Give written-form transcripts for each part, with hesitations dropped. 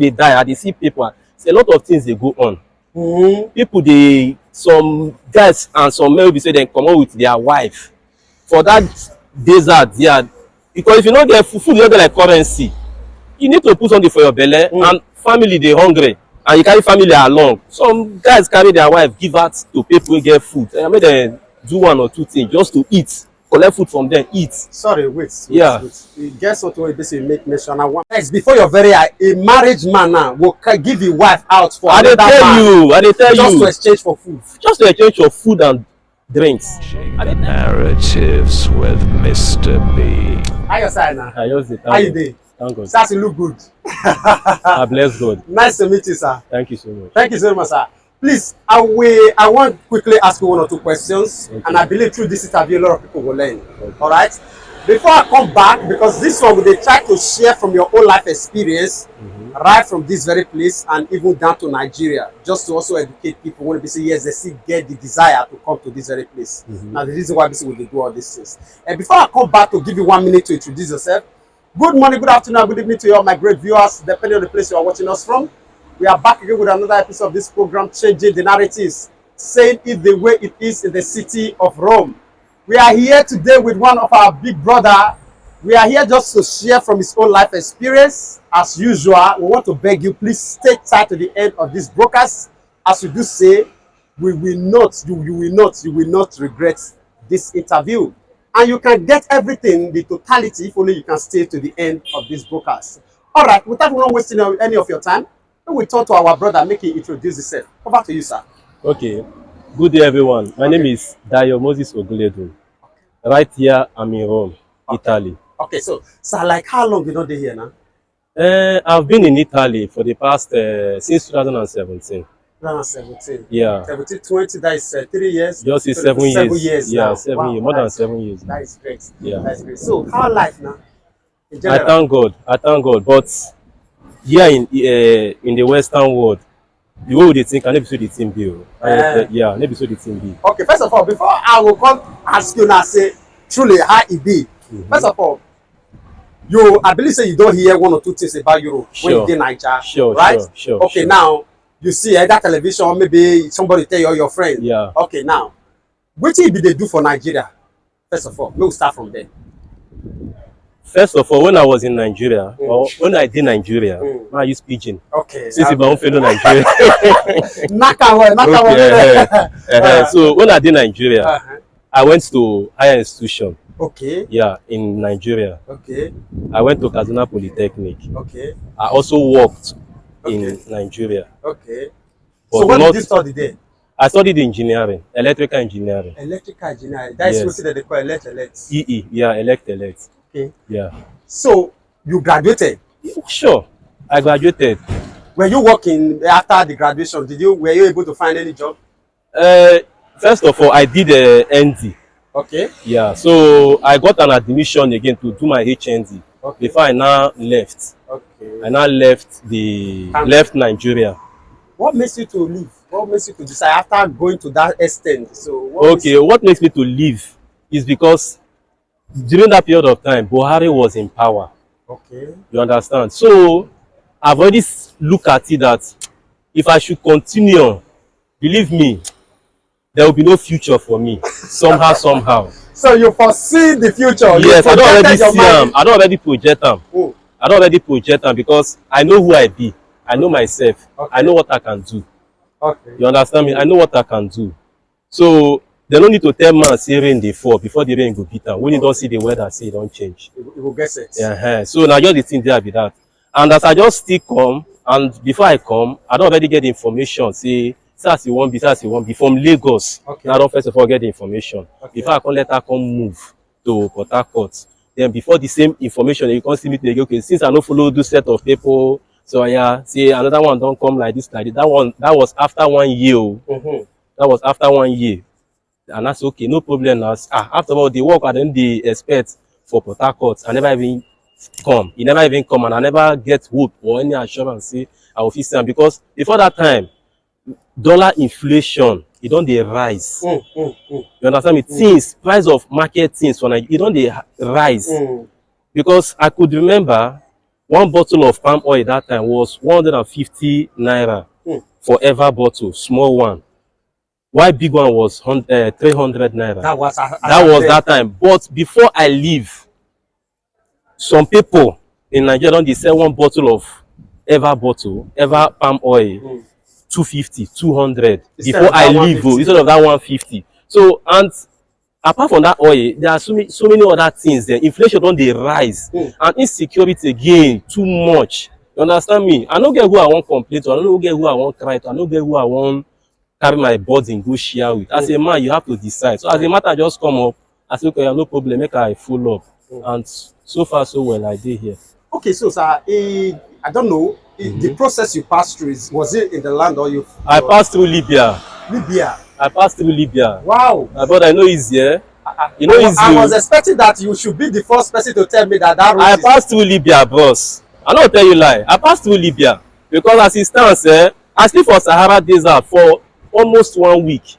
they die, I dey see people. Say a lot of things they go on. People some guys and some men will be say they come out with their wife for that desert there. Because if you don't get food, you don't get like currency. You need to put something for your belly, and family they hungry, and you carry family along. Some guys carry their wife, give out to people who get food. I mean, they do one or two things just to eat, collect food from them, eat. Sorry, wait. Yeah. You guess what we basically make mention. I want guys before you're very a married man now will give your wife out for I tell you, just to exchange for food. Just to exchange for food and drinks. Narratives with Mr. B. How you say now? How you doing? Thank God. Starts to look good. I bless God. Nice to meet you, sir. Thank you so much. Thank you so much, sir. Please, I want to quickly ask you one or two questions, and I believe through this interview, a lot of people will learn. All right? Before I come back, because this one, they try to share from your own life experience, right from this very place and even down to Nigeria, just to also educate people when they say, yes, they still get the desire to come to this very place. Now, the reason why we do all these things. And before I come back to give you 1 minute to introduce yourself, good morning, good afternoon, good evening to you all my great viewers, depending on the place you are watching us from. We are back again with another episode of this program, Changing the Narratives, saying it the way it is in the city of Rome. We are here today with one of our big brother. We are here just to share from his own life experience. As usual, we want to beg you, please stay tight to the end of this broadcast. As we do say, you will not regret this interview. And you can get everything, the totality, if only you can stay to the end of this broadcast. All right, without not wasting any of your time, we turn to our brother, make him introduce himself. Over to you, sir. Okay. Good day, everyone. My name is Dayo Moses Oguledun. Right here, I'm in Rome, Italy. Okay, so like how long you know they here now? I've been in Italy for the past since 2017. 2017. Yeah. 17, 20, that is 3 years. Just 7 years. 7 years. Yeah, now. 7 Wow, years, more than 7 years. That is great. Yeah. That's great. So how life now? In I general? thank God. I thank God. But here in the Western world, the way they think, I never saw the team be. Yeah, never saw the team be. Okay, first of all, before I will come ask you now, say truly how it be. First of all, I believe say you don't hear one or two things about Europe when you in Nigeria, right? Sure. Okay, now you see that television, maybe somebody tell you your friend. Yeah. Okay, now what be they do for Nigeria? First of all, we'll start from there. First of all, when I was in Nigeria, or when I did Nigeria, I used pidgin. Okay. Since you don't fellow Nigeria. Okay. So when I did Nigeria, I went to higher institution. Okay. Yeah, in Nigeria. Okay. I went to Kaduna Polytechnic. Okay. I also worked in Nigeria. Okay. But so what did you study there? I studied engineering, electrical engineering. Electrical engineering. That is what they call elect. EE, yeah, elect. Okay. Yeah. So you graduated? Sure, I graduated. Were you working after the graduation? Were you able to find any job? First of all, I did ND. Okay. Yeah, so I got an admission again to do my HND. Okay. Before I now left. Okay. I now left Nigeria. What makes you to leave? What makes you to decide after going to that extent? So what makes me to leave is because during that period of time, Buhari was in power. Okay. You understand? So I've already looked at it that if I should continue, believe me, there will be no future for me. Somehow. So you foresee the future? Yes, I don't already see them. I don't already project them. I don't already project them because I know who I be. I know myself. Okay. I know what I can do. Okay. You understand me? I know what I can do. So they don't need to tell man say rain dey fall before the rain go beat am. When you don't see the weather, say it don't change. You will get it. Yeah. So now just the thing there be that. And as I just still come, and before I come, I don't already get the information. Say as you want be from Lagos. Okay. Now I don't first of all get the information. Okay. Before I can let her come move to Port Harcourt. Then before the same information, you can see me again. Okay, since I don't follow this set of people, so yeah, see another one don't come like this. That was after 1 year. That was after 1 year. And that's okay, no problem now. After all the work I didn't expect for Port Harcourt, I never even come. He never even come, and I never get hope or any assurance say I will fix them because before that time, dollar inflation, it don't dey rise. You understand me? Things, price of market things for Nigeria, it don't dey rise. Because I could remember One bottle of palm oil that time was 150 naira for ever bottle, small one. Why big one was 300 naira. That was that time. But before I leave, some people in Nigeria they sell one bottle of ever palm oil, 250, 200 before I leave instead of that 150. So, and apart from that oil, there are so many other things there. Inflation don dey rise, and insecurity again too much. You understand me? I no get who I wan complain to, I no get who I wan cry to, I no get who I wan carry my burden go share with. As a man, you have to decide. So as a matter just come up, I say, okay, no problem, make I full up. And so far so well, I dey here. Okay, so sir, I don't know, the process you passed through, was it in the land or you? I passed through Libya. Libya. I passed through Libya. Wow. But I know it's here. You know it's I was expecting that you should be the first person to tell me that route I passed through Libya, bros. I no tell you lie. I passed through Libya because as it stands, I sleep for Sahara Desert for almost 1 week.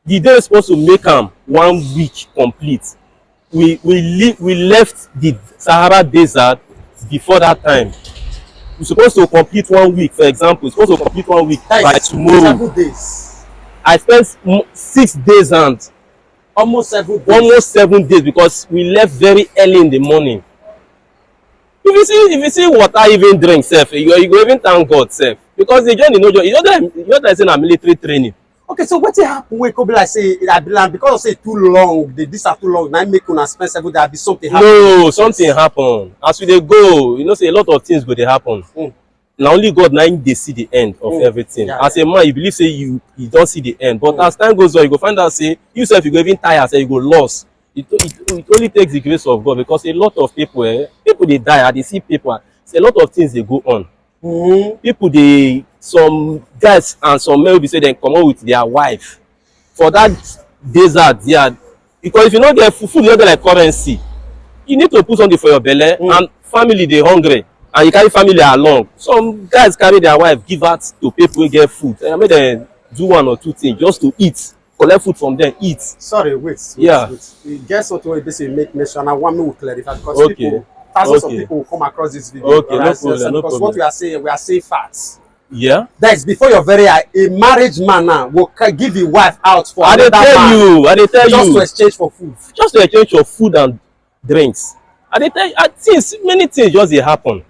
The day is supposed to make 1 week complete. We left the Sahara Desert before that time. We're supposed to complete 1 week, for example. We're supposed to complete 1 week by tomorrow. 7 days. I spent 6 days and almost 7 days. Almost 7 days because we left very early in the morning. If you see water even drink sef, you go even thank God sef, because the journey no journey. You know that say na military training. Okay, so wetin happen wey come be like say I be like because of say too long, the distance too long, na make una spend 7 days, be something happen? No, something happen. As we dey go, you know say a lot of things go dey happen. Na only God na him dey see the end of everything. As a man, you believe say you don see the end, but as time goes on, you go find out say you sef you go even tire, say you go lost. It only takes the grace of God, because a lot of people people dey die. I dey see people, say a lot of things dey go on. People dey, some guys and some men will be say dem comot with their wife for that desert there, because if you no get food, you no get like currency. You need to put something for your belly, and family dey hungry, and you carry family along. Some guys carry their wife give out to people wey get food, and make dem do 1 or 2 things just to eat, collect food from them, eat. Sorry, wait. You get something wey basically make mention. I want me to clarify, because people, thousands of people will come across this video. Okay, no problem, because what we are saying facts. Yeah. That is before your very eye. A married man now will give his wife out for I dey tell you, just to exchange for food. Just to exchange for food and drinks. I dey tell you, things, many things just dey happen.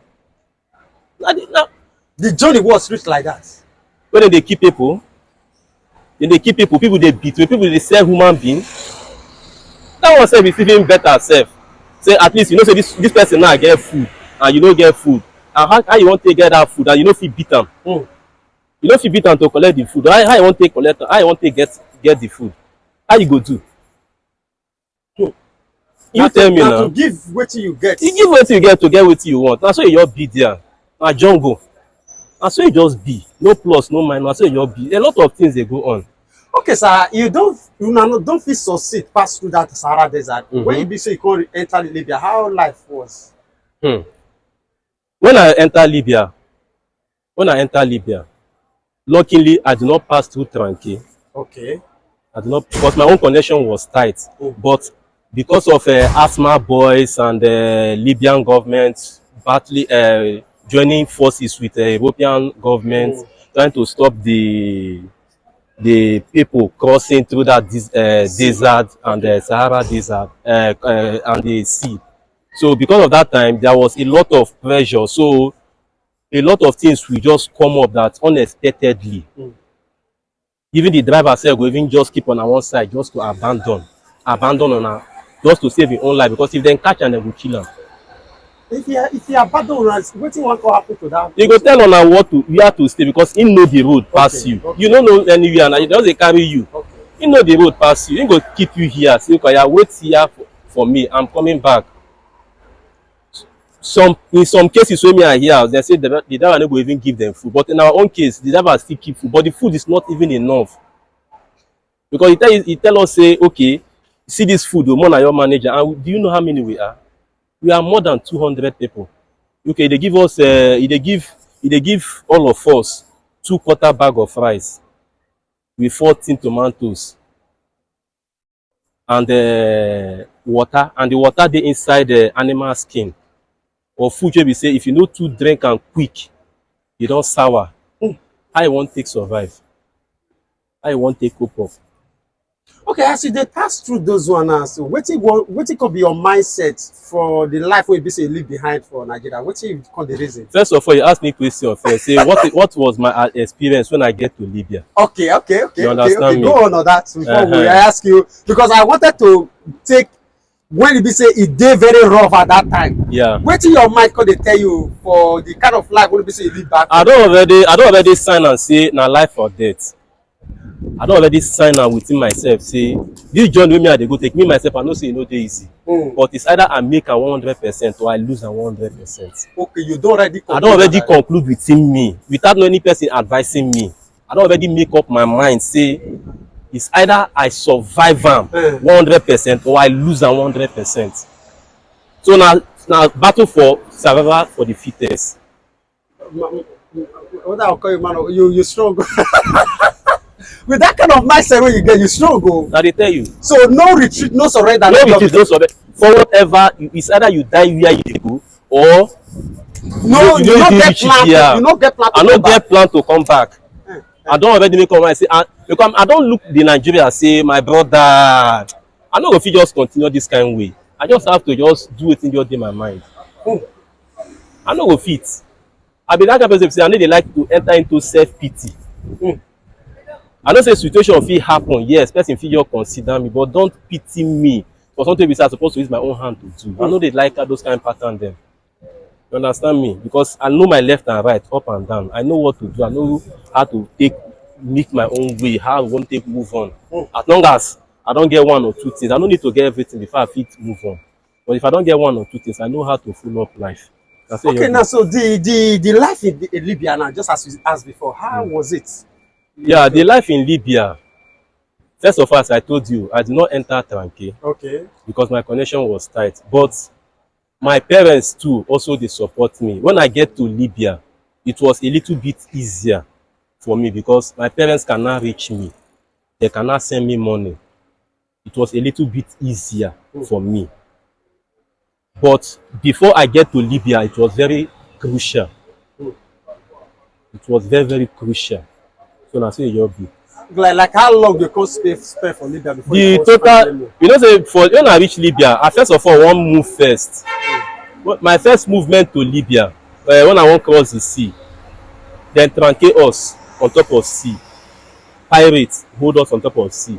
The journey was reached like that. When they keep people, people dey beat, people dey sell human being. That one self is even better self. Say at least you know say this person now get food and you no get food. And how you want to get that food and you no fit beat am? You no fit beat am to collect the food. How you want to collect? How you want to get the food? How you go do? You tell me now. To give wetin you get. You give wetin you get to get wetin you want. Na so you just be there. Na jungle. Na so you just be. No plus, no minus. Na so you just be. A lot of things dey go on. Okay, sir, you don't fit succeed pass through that Sahara Desert. When you be say you come enter Libya, how life was? When I enter Libya, luckily I did not pass through Tranquil. Okay. I did not, because my own connection was tight. But because of asthma boys and Libyan government battling, joining forces with the European government, trying to stop the people crossing through that desert and the Sahara Desert and the sea. So because of that time, there was a lot of pressure. So a lot of things will just come up that unexpectedly. Even the driver said, "Go even just keep on one side, just to abandon on her, just to save his own life, because if they catch and they will kill him." If he abandon, what will happen to that? You go tell on her where to stay, because he know the road pass you. You don't know anywhere, and he doesn't carry you. He know the road pass you. He go keep you here. Say, "Okay, wait here for me. I'm coming back." In some cases wey me I hear, they say the driver no go even give them food, but in our own case the driver still keep food, but the food is not even enough, because he tell us say, "Okay, see this food, more na your manager." And do you know how many we are? We are more than 200 people. Okay, they give us they give all of us 2/4 bag of rice with 14 tomatoes and water, and the water dey inside the animal skin. or food wey be say if you no too drink am quick, e don sour. How you wan take survive? How you wan take cope up? Okay, as you dey pass through those one now, so wetin could be your mindset for the life wey be say you leave behind for Nigeria? Wetin you come the reason? First of all, you ask me question first. Say what was my experience when I get to Libya? Okay. You understand me? Go on that before we ask you, because I wanted to take when e be say e dey very rough at that time. Yeah. Wetin your mind come dey tell you for the kind of life wey be say you live back? I don already sign am say na life or death. I don already sign am within myself say this journey wey me I dey go take, me myself I know say e no dey easy. But it's either I make am 100% or I lose am 100%. Okay, you don already conclude. I don already conclude within me without any person advising me. I don already make up my mind say it's either I survive am 100% or I lose am 100%. So na battle for survival for the fittest. What I call you, man, you strong. With that kind of mindset wey you get, you strong. Na dey tell you. So no retreat, no surrender. No retreat, no surrender. For whatever, it's either you die where you dey go or you no get plan. You no get plan. I no get plan to come back. I don already make up my mind say because I don look the Nigeria say my brother, I no go fit just continue this kind way. I just have to just do wetin just dey my mind. I no go fit. I be that kind of person say I no dey like to enter into self-pity. I know say situation fit happen, yes, person fit just consider me, but don't pity me for something wey be say I suppose to use my own hand to do. I no dey like those kind of pattern dem. You understand me? Because I know my left and right, up and down. I know what to do. I know how to make my own way, how I wan take move on. As long as I don't get one or two things, I don't need to get everything before I fit move on. But if I don't get one or two things, I know how to follow up life. Okay, now so the life in Libya now, just as you asked before, how was it? Yeah, the life in Libya. First of all, as I told you, I did not enter Tranque. Okay. Because my connection was tight. But my parents too also they support me. When I get to Libya, it was a little bit easier for me because my parents cannot reach me. They cannot send me money. It was a little bit easier for me. But before I get to Libya, it was very crucial. It was very, very crucial. So now say you'll be. Like how long you can spend for Libya before the total, you know, say for when I reach Libya, I first of all want move first. My first movement to Libya, when I want cross the sea, then tranquate us on top of sea. Pirates hold us on top of sea.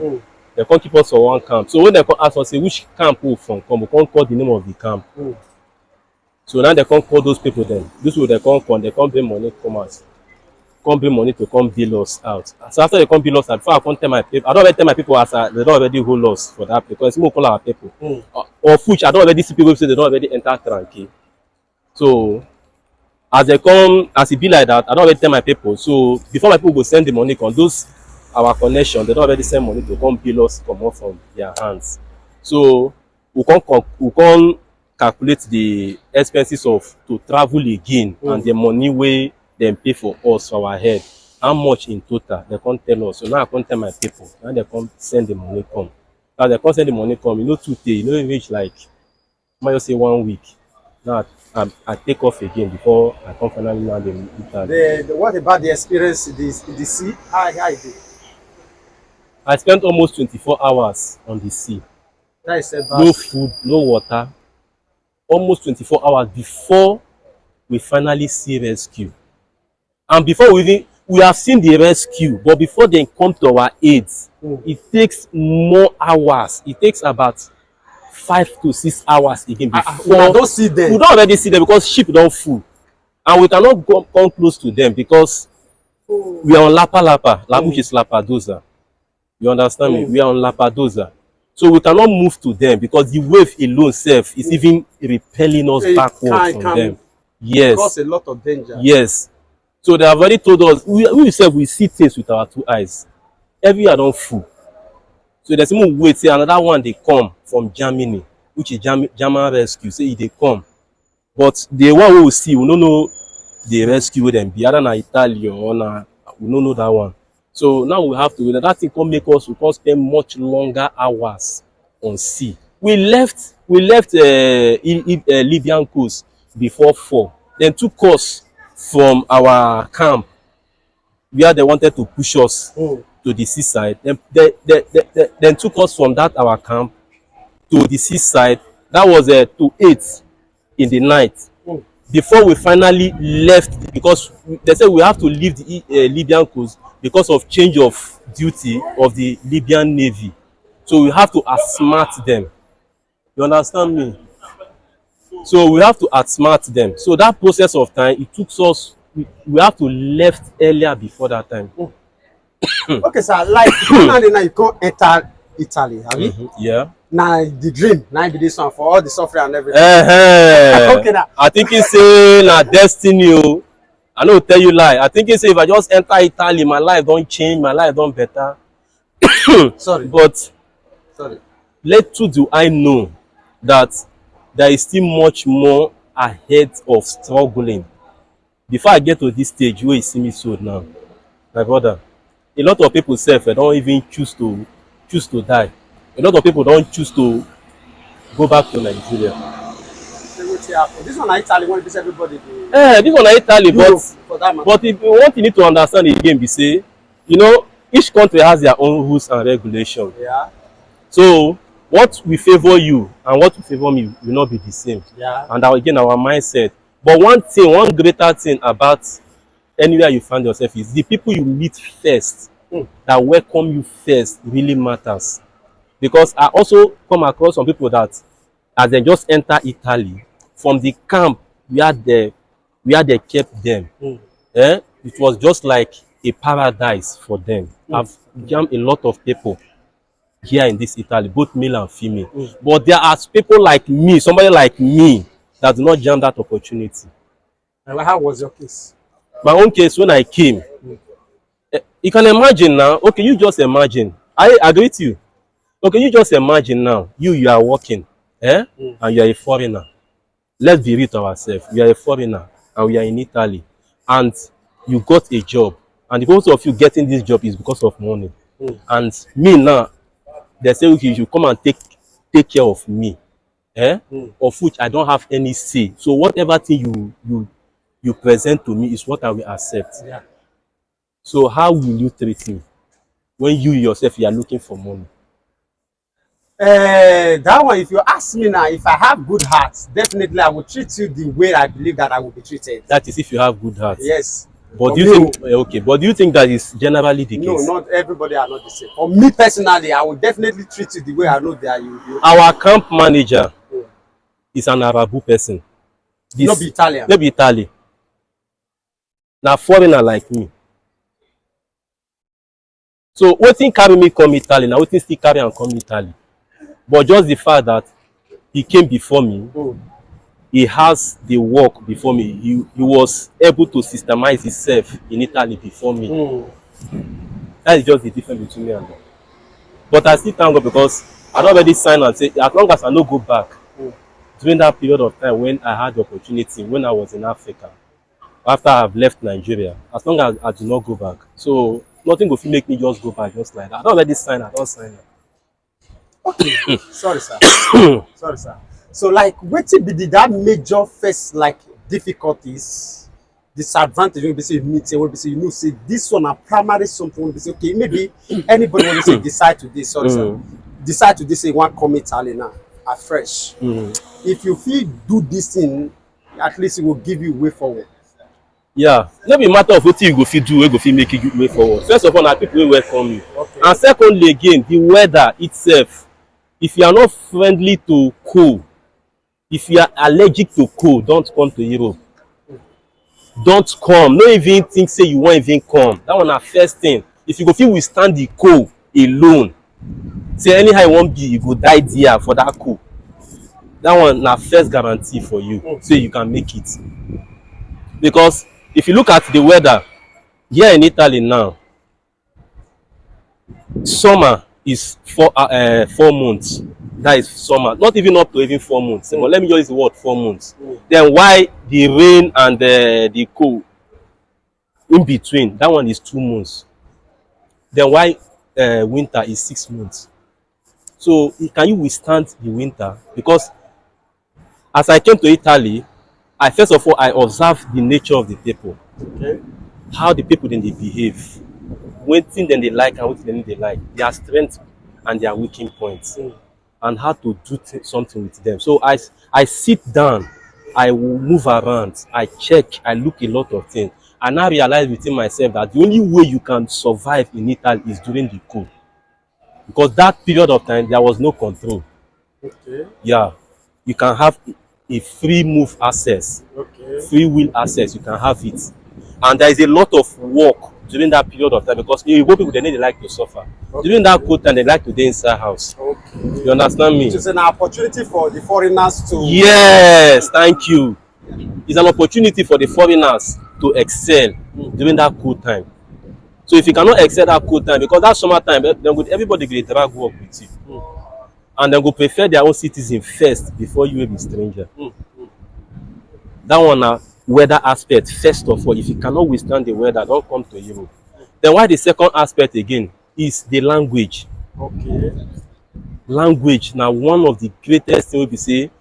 They can't keep us for one camp. So when they come ask us, say which camp we from come, we can't call the name of the camp. So now they can't call those people then. This way they can't come, they can't bring money come out. Come bring money to come bill us out. So after they come bill us out, before I can't tell my people, I don't already tell my people as they don't already hold us for that because we call our people. Or which I don't already see people say they don't already enter Tranque. So as they come, as it be like that, I don't already tell my people. So before my people go send the money, on those our connection, they don't already send money to come bill us come off from their hands. So we can't calculate the expenses of to travel again and the money way them pay for us for our head. How much in total? They can't tell us. So now I can't tell my people. Now they can't send the money come. Now they can't send the money come. You know, 2 days. You know, it reach like I might just say 1 week. Now I take off again before I come finally land in Italy. What about the experience in the sea? How it did? I spent almost 24 hours on the sea. That is no food, no water. Almost 24 hours before we finally see rescue. And before we have seen the rescue, but before they come to our aid, it takes more hours. It takes about 5 to 6 hours again before we don't see them. We don't already see them because ship don't full. And we cannot come close to them because we are on Lapa, which is Lapadosa. You understand me? We are on Lapadosa. So we cannot move to them because the wave alone self is even repelling us backwards from them. Yes. Cause a lot of danger. Yes. So they have already told us, we see things with our 2 eyes. Every year don't full. So there's even wait, say another one they come from Germany, which is German rescue. Say they come. But the one we will see, we don't know the rescue them be either na Italy or na we don't know that one. So now we have to that thing can make us we can spend much longer hours on sea. We left Libyan coast before 4. Then took us from our camp where they wanted to push us to the seaside. Then took us from that our camp to the seaside. That was to 8 in the night. Before we finally left, because they said we have to leave the Libyan coast because of change of duty of the Libyan Navy. So we have to outsmart them. You understand me? So we have to outsmart them. So that process of time, it took us, we have to left earlier before that time. Okay, sir. Like now you can't enter Italy, have you? Yeah. Now the dream, now be this one for all the suffering and everything. Okay, now. I think it's say na destiny. I no tell you lie. I think it's say if I just enter Italy, my life don't change, my life don't better. Sorry. But Sorry. little do I know that there is still much more ahead of struggling. Before I get to this stage where you see me so now, my brother, a lot of people self don't even choose to die. A lot of people don't choose to go back to Nigeria. This one Italy when this everybody do. This one Italy, but if you want, you need to understand again, be say, you know, each country has their own rules and regulations. Yeah. So what we favor you and what we favor me will not be the same. Yeah. And again, our mindset. But one greater thing about anywhere you find yourself is the people you meet first, that welcome you first, really matters. Because I also come across some people that, as they just enter Italy, from the camp where they kept them, it was just like a paradise for them. I've jammed a lot of people here in this Italy, both male and female. But there are people like me, somebody like me, that do not jam that opportunity. And how was your case? My own case, when I came, you can imagine now. Okay, you just imagine. I agree with you. Okay, you just imagine now. You are working, and you are a foreigner. Let's be real to ourselves. You are a foreigner, and we are in Italy, and you got a job, and the purpose of you getting this job is because of money. And me now, they say, okay, you should come and take care of me, of which I don't have any say. So whatever thing you present to me is what I will accept. Yeah. So how will you treat me when you yourself you are looking for money? That one, if you ask me now, if I have good heart, definitely I will treat you the way I believe that I will be treated. That is if you have good heart. Yes. But do you think okay? But do you think that is generally the case? No, not everybody are not the same. For me personally, I will definitely treat you the way I know that you will. Our camp manager is an Arabu person. Not be Italian. Not be Italian. Now foreigner like me. So wetin carry me come Italy, now wetin still carry and come Italy. But just the fact that he came before me, he has the work before me. He was able to systemize himself in Italy before me. That is just the difference between me and him. But I still thank God because I don't already sign and say, as long as I no go back, during that period of time when I had the opportunity, when I was in Africa, after I've left Nigeria, as long as I do not go back. So nothing will make me just go back just like that. I don't already sign, I don't sign it. Okay. Sorry, sir. Sorry, sir. So, like, wetin be that major first like difficulties, disadvantage when we say you meet, when we say you know, say this one a primary something. When we say okay, maybe anybody when we say decide to this, sorry, sir, decide to this, say one come Italy now, afresh. If you feel do this thing, at least it will give you way forward. Yeah, no be matter of wetin you go fit do, wey go fit make you way forward. First of all, na people wey welcome you. Okay. And secondly, again, the weather itself. If you are not friendly to cold, if you are allergic to cold, don't come to Europe. Don't come. No even think say you won't even come. That one na first thing. If you go fit withstand the cold alone, say anyhow you wan be, you go die there for that cold. That one na first guarantee for you, so you can make it. Because if you look at the weather here in Italy now, summer is 4 months. That is summer, not even up to even 4 months. But let me just use the word 4 months. Then why the rain and the cold in between, that one is 2 months. Then why winter is 6 months. So can you withstand the winter? Because as I came to Italy, I first of all I observe the nature of the people, Okay. how the people then they behave, wetin dem dey like and wetin dem no dey like, their strength and their weakening points, and how to do something with them. So I sit down, I will move around, I check, I look a lot of things, and I realize within myself that the only way you can survive in Italy is during the coup, because that period of time there was no control. Okay. Yeah, you can have a free move access, Okay. free will access, you can have it, and there is a lot of work during that period of time, because the Igbo people they need like to suffer. Okay. During that coup time they like to dey inside house. Okay. You understand me? It is an opportunity for the foreigners to. Yes, thank you. It's an opportunity for the foreigners to excel during that coup time. So if you cannot excel that coup time, because that summer time, then everybody will drag work with you. And they go prefer their own citizen first before you will be stranger. That one na weather aspect first of all. If you cannot withstand the weather, don't come to Europe. Then why the second aspect again is the language. Okay. Language now one of the greatest things we say,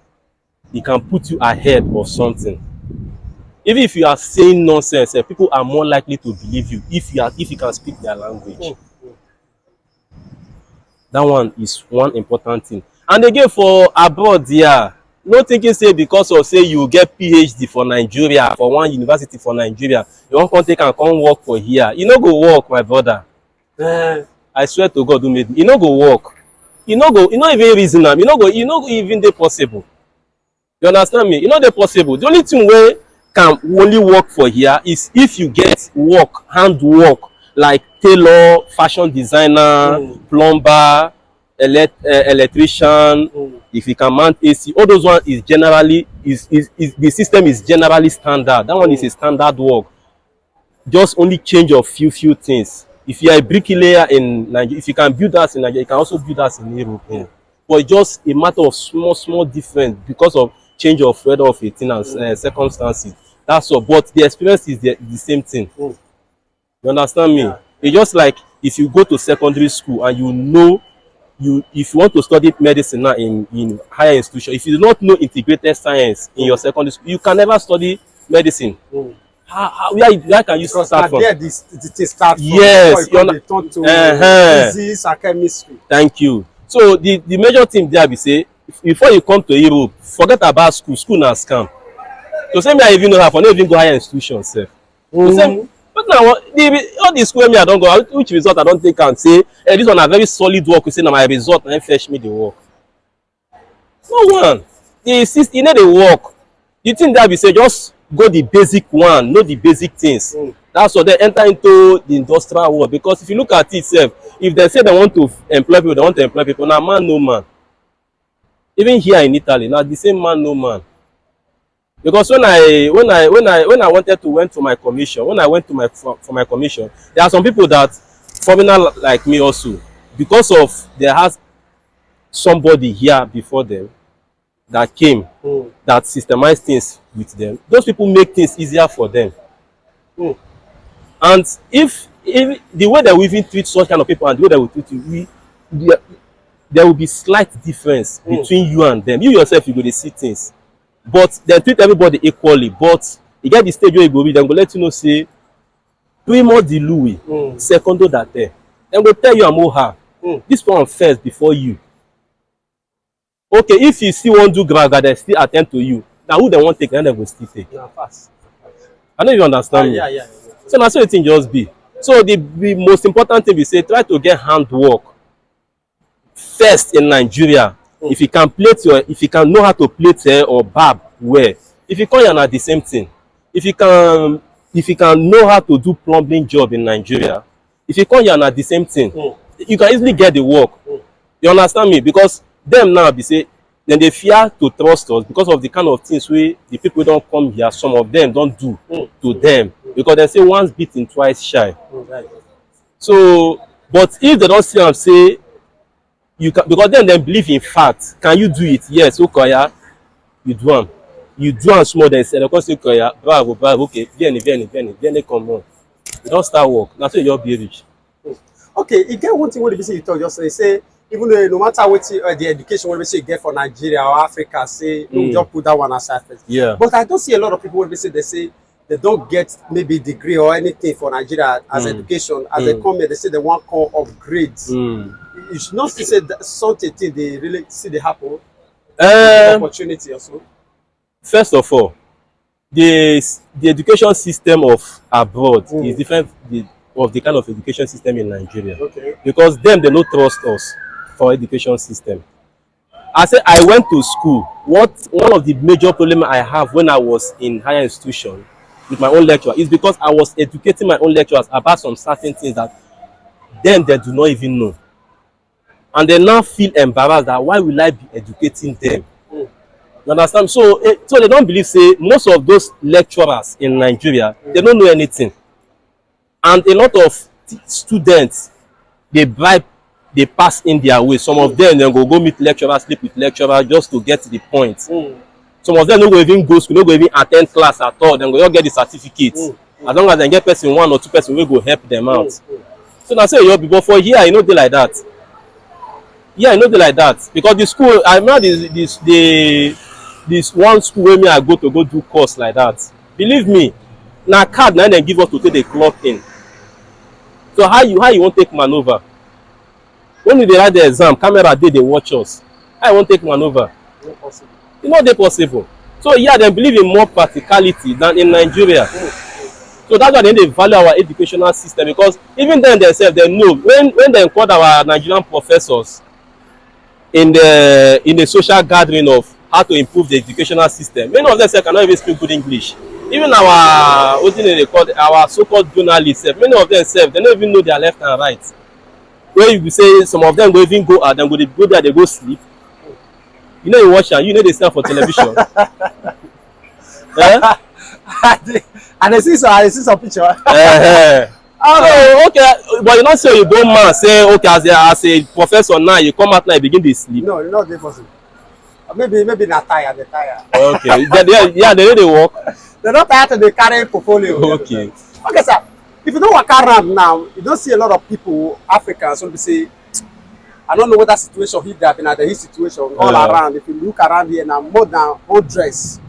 it can put you ahead of something. Even if you are saying nonsense, people are more likely to believe you if you can speak their language. That one is one important thing. And again for abroad, yeah, no thinking say because of say you get PhD for Nigeria, for one university for Nigeria, you wan come take and come work for here. You no go work, my brother. I swear to God who made me. You no go work. You no even reason am. You no go even dey possible. You understand me? You know dey possible. The only thing wey can only work for here is if you get work, hand work, like tailor, fashion designer, plumber, electrician, if you can mount AC, all those ones is generally is the system is generally standard. That one is a standard work. Just only change of few things. If you are a bricklayer in Nigeria, if you can build that in Nigeria, you can also build that in Europe. But it's just a matter of small difference because of change of weather of 18 and circumstances. That's all. But the experience is the same thing. You understand me? Yeah. It's just like if you go to secondary school and if you want to study medicine now in higher institution, if you do not know integrated science in your secondary school, you can never study medicine. Where can you start from? There this start from. Yes, you turn to physics and chemistry. Thank you. So the major thing there be say, before you come to Europe, forget about school. School na scam. To say me I even know how for not even go higher institution sef. But now all the school me I don go, which result I don take and say, hey, this one na very solid work. You say na my result na fetch me the work. No one. You know the work. The thing there be say just go the basic one, know the basic things. That's what they enter into the industrial world. Because if you look at it sef, if they say they want to employ people, they want to employ people. Now man no man. Even here in Italy, now the same man no man. Because when I wanted to went to my commission, when I went to for my commission, there are some people that foreigner like me also, because of there has somebody here before them that came that systemized things with them. Those people make things easier for them. And if the way that we even treat such kind of people and the way that we treat you, there will be slight difference between you and them. You yourself, you go to see things. But they treat everybody equally. But you get the stage where you go read, then go let you know, say, primo di lui, secondo da te. Then go tell you Amoha, this one first before you. Okay, if you still want to do graga, they still attend to you. Now who they want to take, then they will still take. Fast. I know you understand me. Yeah. So that's what the thing just be. So the most important thing we say, try to get handwork first in Nigeria. If you can if you can know how to plait hair or barb well, if you come here na the same thing. If you can know how to do plumbing job in Nigeria, if you come here na the same thing. You can easily get the work. You understand me? Because them now be say then they fear to trust us because of the kind of things we the people don't come here. Some of them don't do to them because they say once beaten twice shy. So, but if they don't see and say you can, because then they believe in fact. Can you do it? Yes, okay, you do them. You do them small then say, because okay, bravo, okay, vieni, come on. You don't start work. That's why you'll be rich. Okay, you get one thing what the you talk just say even though no matter what the education when we say get for Nigeria or Africa, say no, just put that one aside first. Yeah. But I don't see a lot of people when they say they don't get maybe degree or anything for Nigeria as education. As they come here, they say they want call upgrades. You should not say that something they really see they happen. Opportunity also. First of all, the education system of abroad is different of the kind of education system in Nigeria. Okay. Because them, they don't trust us for education system. I said I went to school. One of the major problem I have when I was in higher institution with my own lecturer is because I was educating my own lecturers about some certain things that them they do not even know. And they now feel embarrassed that why will I be educating them? You understand? So they don't believe, say, most of those lecturers in Nigeria, they don't know anything. And a lot of students, they bribe, they pass in their way. Some of them, they go meet lecturers, sleep with lecturers just to get the point. Some of them don't go even go school, don't go even attend class at all. Then go get the certificate. As long as they get person, one or two person will go help them out. So now say, but for here, you know, they like that. Yeah, I know they like that. Because the school, I remember this one school where me I go to do course like that. Believe me, now card now they give us to take the clock in. So how you want take maneuver? When they write the exam, camera they watch us. How you want take maneuver? Not possible. It's not they possible. So yeah, they believe in more practicality than in Nigeria. So that's why they value our educational system, because even then themselves they know when they call our Nigerian professors in the social gathering of how to improve the educational system, many of them cannot even speak good English. Even our what they call our so-called journalists, many of them they don't even know their left and right. Where you say some of them go even go out, then go there, they go sleep. You know you watch and you know they stand for television. And I see some picture. Oh, okay, but you not say you go man say okay as a professor now you come out now you begin to sleep. No, not possible. Maybe not tired, they're tired. Okay, they know they work. They're not tired to they carry portfolio. Okay. Okay, sir. If you don't work around now, you don't see a lot of people, Africans, who say, I don't know what that situation hit there, but the situation all around. If you look around here now, more than dress.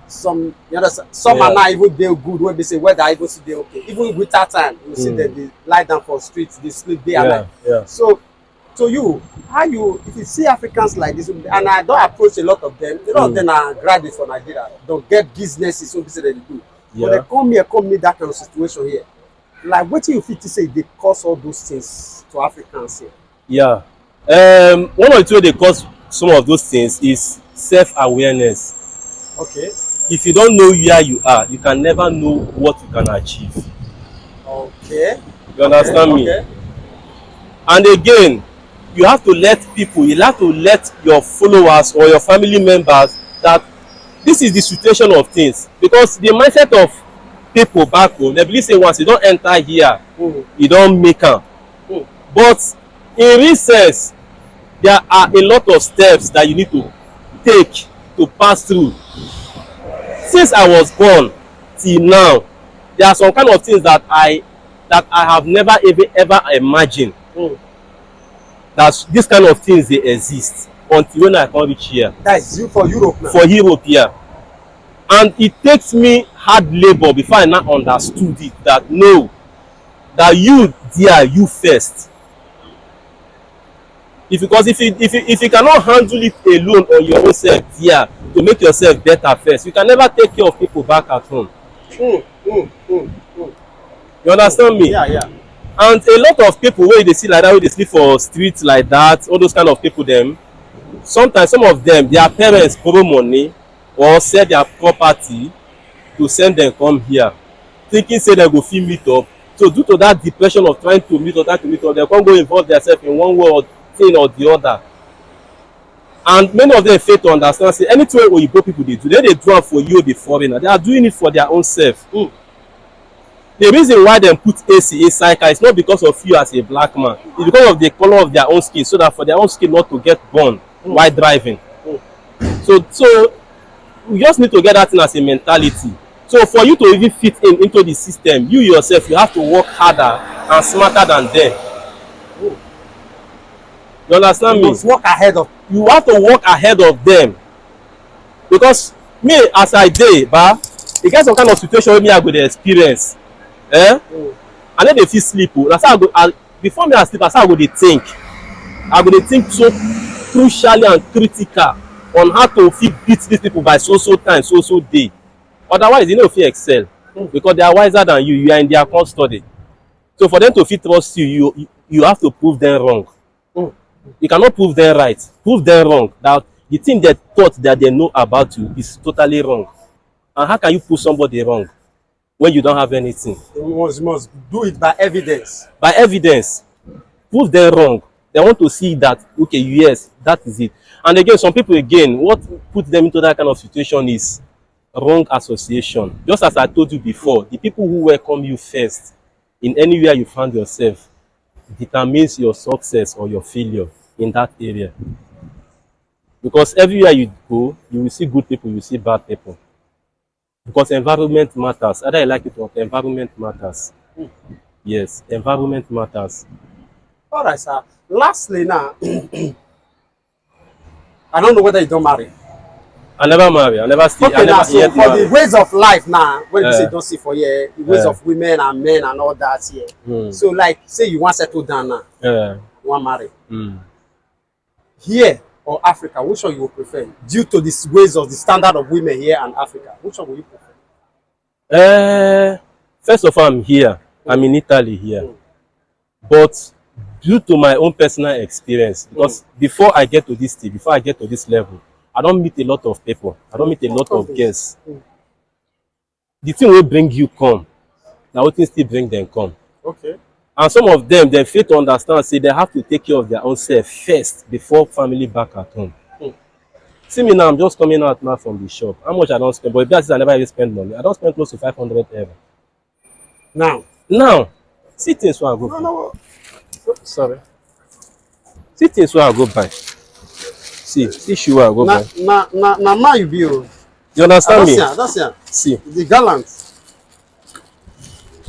Some you understand, some are not even they good when they say whether I even see they okay. Even with that time, you see them they lie down for streets, they sleep day and night. So to you, how you if you see Africans like this, and I don't approach a lot of them, a lot of them are graduates from Nigeria, don't get businesses, so they do. But they come meet that kind of situation here. Like what you fit to say they cause all those things to Africans here? Yeah. One of the two they cause some of those things is self-awareness. Okay. If you don't know where you are, you can never know what you can achieve. Okay. You understand me? Okay. And again, you have to let your followers or your family members that this is the situation of things. Because the mindset of people back home, they believe say once you don't enter here, you don't make am. But in real sense, there are a lot of steps that you need to take to pass through. Since I was born till now, there are some kind of things that I have never ever imagined that this kind of things they exist until when I come reach here. That is you for Europe now. For Europe, yeah. And it takes me hard labor before I now understood it that no, that you there, you first. Because if you cannot handle it alone on your own self there to make yourself better first, you can never take care of people back at home. You understand me? Yeah. And a lot of people where they see like that, where they sleep for streets like that, all those kind of people, them sometimes some of them their parents borrow money or sell their property to send them come here, thinking say they go fit meet up. So due to that depression of trying to meet up, they can't go involve themselves in one way or thing or the other. And many of them fail to understand say anything Oyibo people they do am for you the foreigner, they are doing it for their own self. The reason why they put AC inside car is not because of you as a black man, it's because of the color of their own skin, so that for their own skin not to get burned while driving. So we just need to get that thing as a mentality. So for you to even fit into the system, you yourself, you have to work harder and smarter than them. You understand You me? must walk ahead of. You have to walk ahead of them. Because me as I dey, ba, e get some kind of situation wey me I go dey experience. I no dey fit sleep o. Na so before me I sleep, na so I go dey think. I go dey think so crucially and critical on how to fit beat these people by so time, so day. Otherwise, you no fit excel because they are wiser than you. You are in their custody. So for them to fit trust you, you have to prove them wrong. You cannot prove them right. Prove them wrong. That the thing they thought that they know about you is totally wrong. And how can you prove somebody wrong when you don't have anything? You must do it by evidence. By evidence. Prove them wrong. They want to see that, okay, yes, that is it. And again, some people, again, what put them into that kind of situation is wrong association. Just as I told you before, the people who welcome you first in anywhere you find yourself determines your success or your failure in that area. Because everywhere you go, you will see good people, you will see bad people. Because environment matters. Either you like it or not, environment matters. Yes, environment matters. All right, sir. Lastly, now, I don't know whether you don't marry. I never marry. I never see. Okay, I now, never so yet for marry. the ways of life now, when you say you don't see for here, the ways of women and men and all that here. So, like, say you want to settle down now, you want to marry. Here or Africa, which one you would prefer? Due to these ways of the standard of women here and Africa, which one would you prefer? First of all, I'm here. I'm in Italy here. But due to my own personal experience, because before I get to this stage, before I get to this level, I don't meet a lot of people. I don't meet a lot of guests. The thing will bring you come. Now, what things still bring them come. Okay. And some of them, they fail to understand, say they have to take care of their own self first before family back at home. See me now, I'm just coming out now from the shop. How much I don't spend? But if that's I never even spend money. I don't spend close to 500 ever. Now, see things where I go. No. Sorry. See things where I go buy. See shoe where I go buy. Now you be. You understand me? That's it. See. The gallant.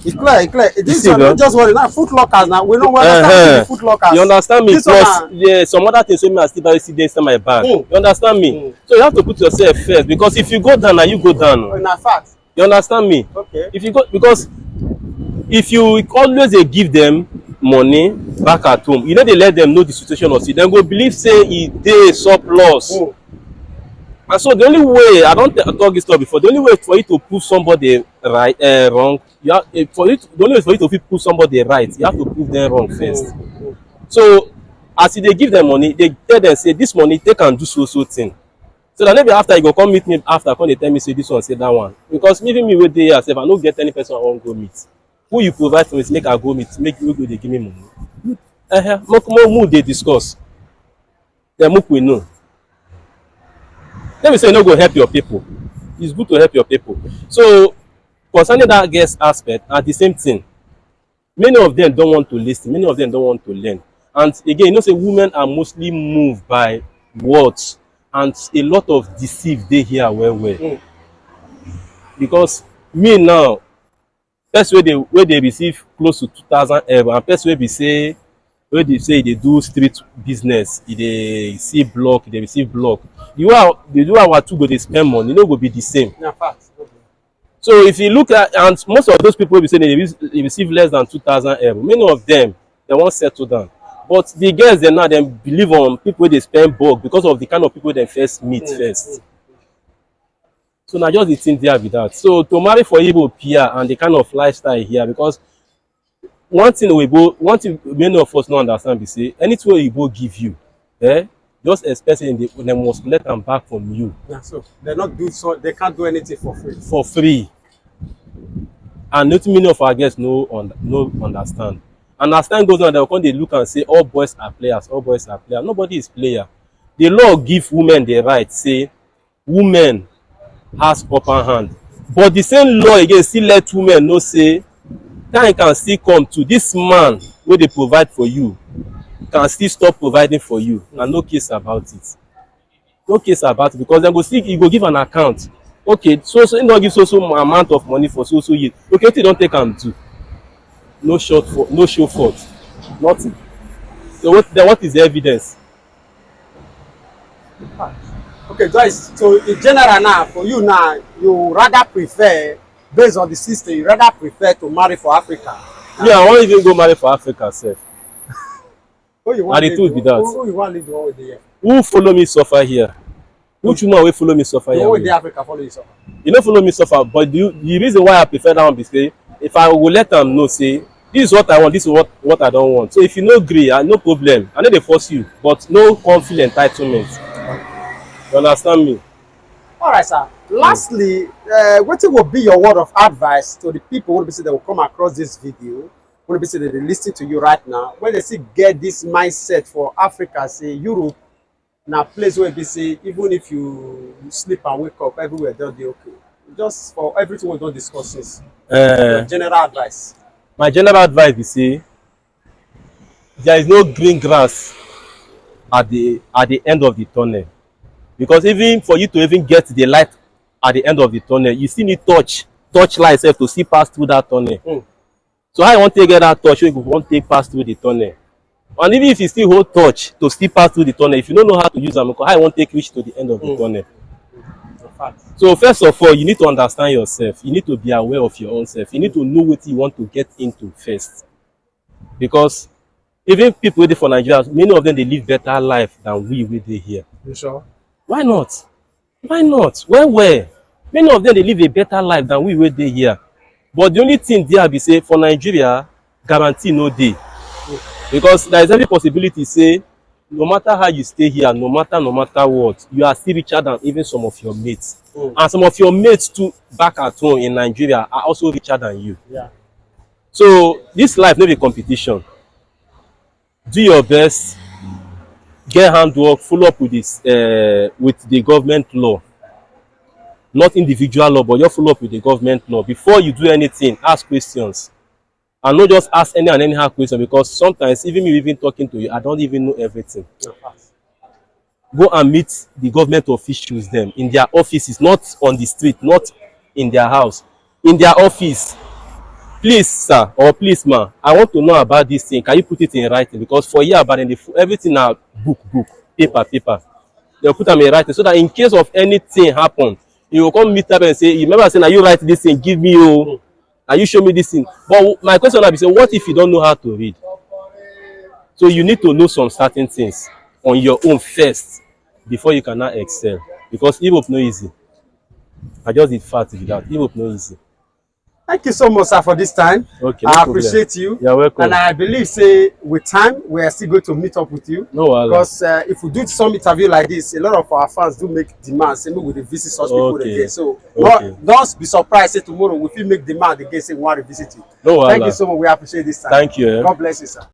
It's clear. This see, one, don't just worry. Now, foot lockers now. We know where foot lockers. You understand me? This Plus, one, yeah, some other things wey me I still buy see inside my bag. You understand me? So you have to put yourself first, because if you go down, now you go down. in fact. You understand me? Okay. If you go, because if you always give them money back at home, you know they let them know the situation of it. Then go believe say e dey surplus. And so the only way, I don't talk this stuff before, the only way for you to prove somebody right, wrong, you have, the only way for you to prove somebody right, you have to prove them wrong first. So as they give them money, they tell them, say, this money, they can do so thing. So that maybe after you go come meet me after, come they tell me, say this one, say that one. Because even me with the yourself, I don't get any person I won't go meet. Who you provide for me, make I go meet, make you go, they give me money. More they discuss. Then we know. Let me say, no go help your people. It's good to help your people. So, concerning that guest aspect, at the same thing, many of them don't want to listen. Many of them don't want to learn. And again, you know, say women are mostly moved by words, and a lot of deceive they hear well. Because me now, first way they receive close to 2,000 euro, and first way they say they do street business, they see block, they receive block. The do our two go they spend money, no go be the same. So if you look at, and most of those people we say they receive less than 2,000 euro, many of them they won't settle down. But the girls they now they believe on people they spend bulk because of the kind of people they first meet first. So now just the thing there with that. So to marry for Igbo here and the kind of lifestyle here, because one thing many of us don't understand is say anything Igbo give you, just expecting they must let them back from you. Yeah, so they can't do anything for free. For free. And not many of our guests no understand. And as time goes on, they'll come they look and say all boys are players, all boys are players. Nobody is player. The law give women the right, say women has upper hand. But the same law again still let women know say time can still come to this man where they provide for you can still stop providing for you, and no case about it. No case about it, because then go see you go give an account. Okay, so you don't give so amount of money for so years. Okay, you don't take them to no show fault, nothing. So what is the evidence? Okay, Joyce. So in general now, for you now, you rather prefer, based on the system, you rather prefer to marry for Africa. Yeah, I won't even go marry for Africa sef. Who you Na want the truth be that. who you want leave the one with the here? Who follow me suffer here? Which woman wey follow me suffer The here? one with the Africa follow you suffer. You no follow me suffer, but the reason why I prefer that one be say if I go let am know say this is what I want, this is what I don't want. So if you no gree, no problem. I no dey force you, but no come feel entitlement. You understand me? All right, sir. Lastly, what will be your word of advice to the people who be say they will come across this video, who be say they listen to you right now, when they see get this mindset for Africa, say Europe, na place where they say even if you sleep and wake up, everywhere they'll be okay. Just for everything we don't discuss this. Your general advice. My general advice be say there is no green grass at the end of the tunnel, because even for you to even get the light at the end of the tunnel, you still need touch light sef to see pass through that tunnel. So how you wan take get that touch wey you wan take pass through the tunnel? And even if you still hold touch to still pass through the tunnel, if you no know how to use am, how you wan take reach to the end of the tunnel? So first of all, you need to understand yourself. You need to be aware of your own self. You need to know wetin you want to get into first, because even people wey dey for Nigeria, many of them dey live better life than we wey dey here. You sure? Why not? Why not? Well, many of them dey live a better life than we wey dey here. But the only thing there be say for Nigeria, guarantee no dey, because there is every possibility say no matter how you stay here, no matter what, you are still richer than even some of your mates. And some of your mates too back at home in Nigeria are also richer than you. Yeah. So this life no be competition. Do your best, get handwork, follow up with this with the government law, not individual law, but just follow up with the government law. Before you do anything, ask questions, and not just ask any and anyhow question, because sometimes even me even talking to you, I don't even know everything. Go and meet the government officials them in their offices, not on the street, not in their house, in their office. Please sir, or please ma, I want to know about this thing. Can you put it in writing? Because for here about everything now book, paper. They'll put them in writing, so that in case of anything happen, you will come meet up and say, you remember saying, now you write this thing, give me and you show me this thing. But my question now be say, what if you don't know how to read? So you need to know some certain things on your own first before you can now excel. Because Europe no easy. I just did fact with that. Europe no easy. Thank you so much, sir, for this time. Okay, no I problem. appreciate you. You're welcome. And I believe, say, with time, we are still going to meet up with you. No wahala. Because if we do some interview like this, a lot of our fans do make demands, say, we will visit such people again. So don't be surprised, say tomorrow, if we make demand again, say, we want to visit you. No wahala. Thank you so much. We appreciate this time. Thank you. God bless you, sir.